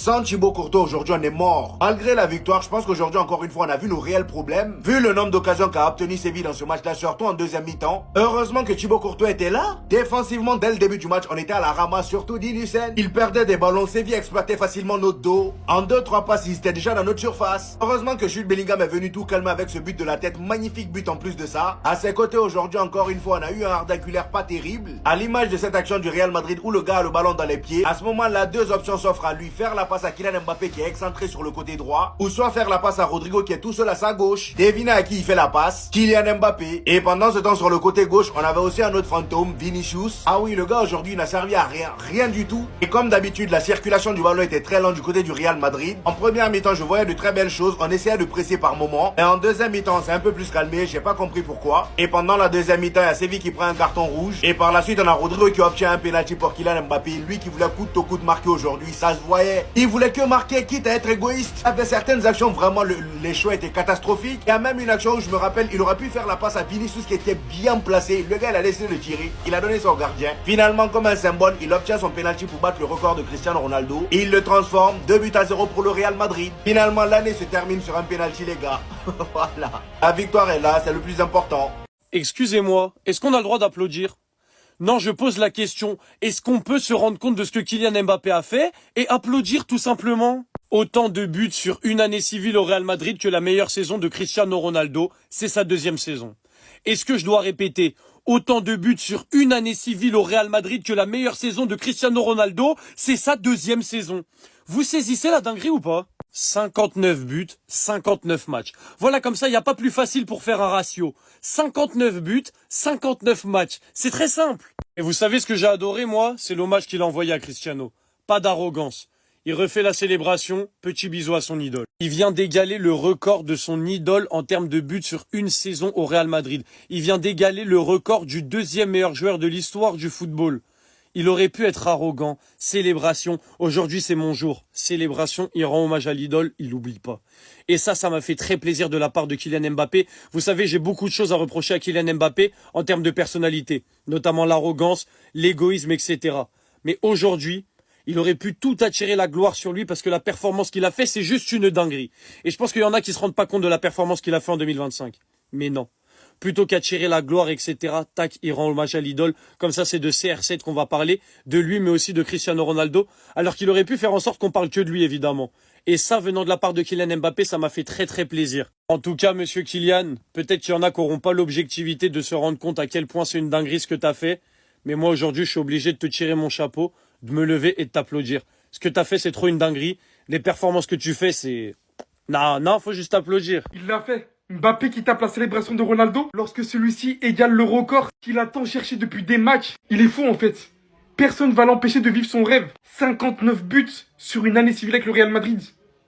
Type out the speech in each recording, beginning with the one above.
Sans Thibaut Courtois, aujourd'hui on est mort. Malgré la victoire, je pense qu'aujourd'hui encore une fois on a vu nos réels problèmes. Vu le nombre d'occasions qu'a obtenu Séville dans ce match-là, surtout en deuxième mi-temps. Heureusement que Thibaut Courtois était là. Défensivement, dès le début du match, on était à la ramasse, surtout d'Innocent. Il perdait des ballons, Séville exploitait facilement notre dos. En 2-3 passes, ils étaient déjà dans notre surface. Heureusement que Jude Bellingham est venu tout calmer avec ce but de la tête, magnifique but en plus de ça. À ses côtés aujourd'hui encore une fois, on a eu un ardaculaire pas terrible. À l'image de cette action du Real Madrid où le gars a le ballon dans les pieds. À ce moment-là, deux options s'offrent à lui. Faire la passe à Kylian Mbappé qui est excentré sur le côté droit, ou soit faire la passe à Rodrigo qui est tout seul à sa gauche. Devinez à qui il fait la passe? Kylian Mbappé. Et pendant ce temps sur le côté gauche, on avait aussi un autre fantôme, Vinicius. Ah oui, le gars aujourd'hui n'a servi à rien, rien du tout. Et comme d'habitude, la circulation du ballon était très lente du côté du Real Madrid. En première mi-temps, je voyais de très belles choses, on essayait de presser par moment. Et en deuxième mi-temps, c'est un peu plus calmé, j'ai pas compris pourquoi. Et pendant la deuxième mi-temps, il y a Séville qui prend un carton rouge. Et par la suite, on a Rodrigo qui obtient un penalty pour Kylian Mbappé. Lui qui voulait coûte au coûte marquer aujourd'hui, ça se voyait. Il voulait que marquer, quitte à être égoïste. Avec certaines actions, vraiment, les choix étaient catastrophiques. Il y a même une action où je me rappelle, il aurait pu faire la passe à Vinicius qui était bien placé. Le gars, il a laissé le tirer. Il a donné son gardien. Finalement, comme un symbole, il obtient son penalty pour battre le record de Cristiano Ronaldo. Et il le transforme 2-0 pour le Real Madrid. Finalement, l'année se termine sur un penalty, les gars. Voilà. La victoire est là, c'est le plus important. Excusez-moi, est-ce qu'on a le droit d'applaudir? Non, je pose la question, est-ce qu'on peut se rendre compte de ce que Kylian Mbappé a fait et applaudir tout simplement? Autant de buts sur une année civile au Real Madrid que la meilleure saison de Cristiano Ronaldo, c'est sa deuxième saison. Est-ce que je dois répéter? Autant de buts sur une année civile au Real Madrid que la meilleure saison de Cristiano Ronaldo, c'est sa deuxième saison. Vous saisissez la dinguerie ou pas? 59 buts, 59 matchs. Voilà, comme ça, il n'y a pas plus facile pour faire un ratio. 59 buts, 59 matchs. C'est très simple. Et vous savez ce que j'ai adoré, moi? C'est l'hommage qu'il a envoyé à Cristiano. Pas d'arrogance. Il refait la célébration, petit bisou à son idole. Il vient d'égaler le record de son idole en termes de buts sur une saison au Real Madrid. Il vient d'égaler le record du deuxième meilleur joueur de l'histoire du football. Il aurait pu être arrogant. Célébration. Aujourd'hui, c'est mon jour. Célébration. Il rend hommage à l'idole. Il n'oublie pas. Et ça m'a fait très plaisir de la part de Kylian Mbappé. Vous savez, j'ai beaucoup de choses à reprocher à Kylian Mbappé en termes de personnalité. Notamment l'arrogance, l'égoïsme, etc. Mais aujourd'hui, il aurait pu tout attirer la gloire sur lui parce que la performance qu'il a fait, c'est juste une dinguerie. Et je pense qu'il y en a qui se rendent pas compte de la performance qu'il a fait en 2025. Mais non. Plutôt qu'attirer la gloire, etc., tac, il rend hommage à l'idole. Comme ça, c'est de CR7 qu'on va parler, de lui, mais aussi de Cristiano Ronaldo, alors qu'il aurait pu faire en sorte qu'on parle que de lui, évidemment. Et ça, venant de la part de Kylian Mbappé, ça m'a fait très très plaisir. En tout cas, monsieur Kylian, peut-être qu'il y en a qui n'auront pas l'objectivité de se rendre compte à quel point c'est une dinguerie ce que t'as fait. Mais moi, aujourd'hui, je suis obligé de te tirer mon chapeau, de me lever et de t'applaudir. Ce que t'as fait, c'est trop une dinguerie. Les performances que tu fais, c'est... Non, faut juste applaudir. Il l'a fait. Mbappé qui tape la célébration de Ronaldo lorsque celui-ci égale le record qu'il a tant cherché depuis des matchs. Il est fou en fait. Personne va l'empêcher de vivre son rêve. 59 buts sur une année civile avec le Real Madrid.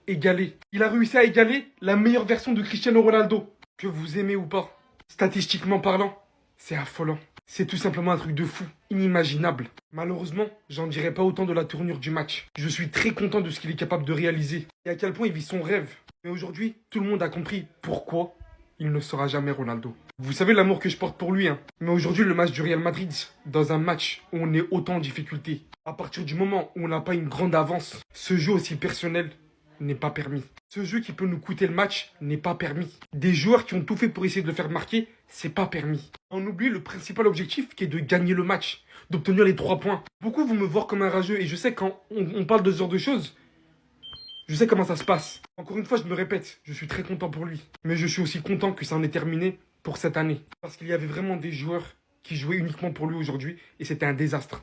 Égalé. Il a réussi à égaler la meilleure version de Cristiano Ronaldo. Que vous aimez ou pas. Statistiquement parlant, c'est affolant. C'est tout simplement un truc de fou, inimaginable. Malheureusement, j'en dirai pas autant de la tournure du match. Je suis très content de ce qu'il est capable de réaliser et à quel point il vit son rêve. Mais aujourd'hui, tout le monde a compris pourquoi il ne sera jamais Ronaldo. Vous savez l'amour que je porte pour lui, hein. Mais aujourd'hui, le match du Real Madrid, dans un match où on est autant en difficulté, à partir du moment où on n'a pas une grande avance, ce jeu aussi personnel n'est pas permis. Ce jeu qui peut nous coûter le match n'est pas permis. Des joueurs qui ont tout fait pour essayer de le faire marquer, c'est pas permis. On oublie le principal objectif qui est de gagner le match, d'obtenir les 3 points. Beaucoup vont me voir comme un rageux et je sais quand on parle de ce genre de choses, je sais comment ça se passe. Encore une fois, je me répète, je suis très content pour lui. Mais je suis aussi content que ça en ait terminé pour cette année. Parce qu'il y avait vraiment des joueurs qui jouaient uniquement pour lui aujourd'hui et c'était un désastre.